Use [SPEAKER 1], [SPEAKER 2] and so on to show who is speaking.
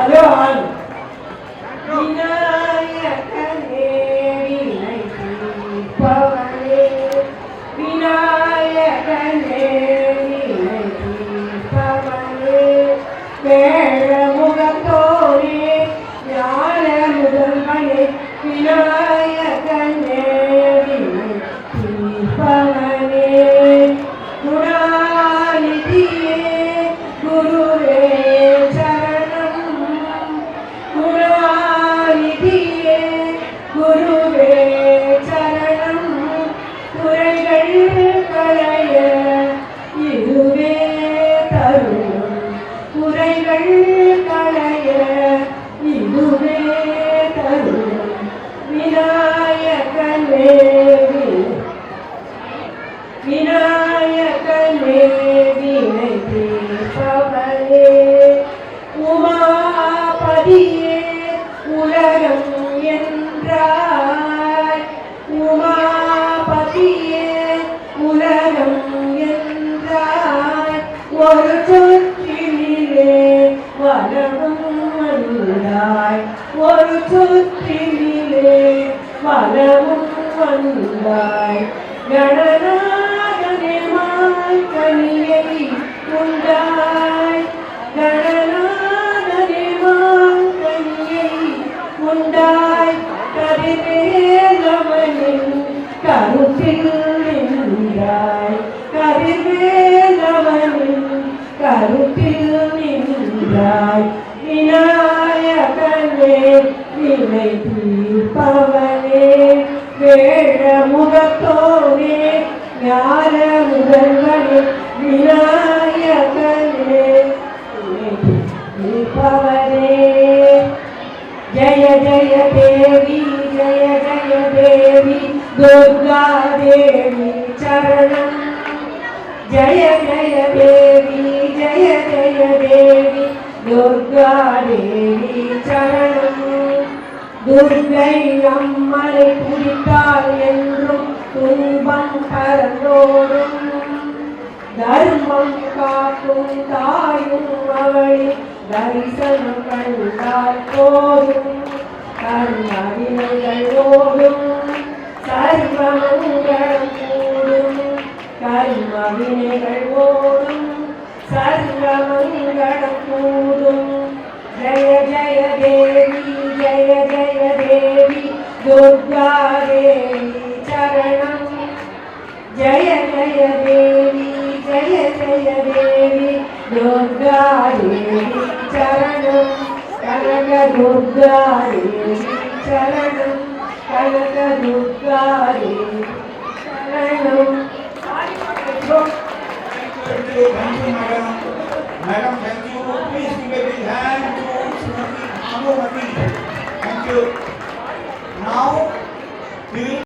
[SPEAKER 1] Hello on விநாயகனே வினை தீர்ப்பவனே விநாயகனே வினை தீர்ப்பவனே வேழ முகத்தோரே ஞான முதல்வனே விநாயகனே வினை தீர்ப்பவனே குணாநிதியே குருவே குருவே சரணம் குறைகள் களைய இதுவே தருணம் குறைகள் களைய இதுவே தருணம் விநாயகனே விநாயகனே வினை தீர்ப்பவனே உமாபதியே உலகம் என்றாய் உமாபதியே உலகம் என்றாய் ஒரு சொற்றினிலே வளமும் வந்தாய் ஒரு சொற்றினிலே வளமும் வந்தாய் கணநாதனே மாய்கனியை உண்டாய் கணநாதனே மாய்கனியை உண்டாய் கதிர்வேலவனின் கருத்தில் நின்றாய் கதிர்வேலவனின் கருத்தில் நின்றாய் விநாயகனே வினை தீர்ப்பவனே வேழ முகத்தோனே ஞான முதல்வனே விநாயகனே வினை தீர்ப்பவனே जय जय देवी दुर्गा देवी चरणम जय जय देवी दुर्गा देवी चरणम दुर्गै अम्मலை குறித்தால் என்றும் துன்பம் பரந்தோடும் தர்மம் காக்கும் தாயும் அவளின் தரிசனம் கண்டால் போதும் கர்மவினைகள் ஓடும் சர்வமங்களம் கூடும் கர்மவினைகள் ஓடும் சர்வமங்களம் கூடும் ஜய ஜய தேவி துர்கா தேவி சரணம் जय जय देवी दुर्गा देवी चरणम कनक दुर्गा देवी चरणम कनक Durga Devi चरणम
[SPEAKER 2] Thank you, madam. Madam, thank you. Please give a big hand to Srimati Anumati. Thank you.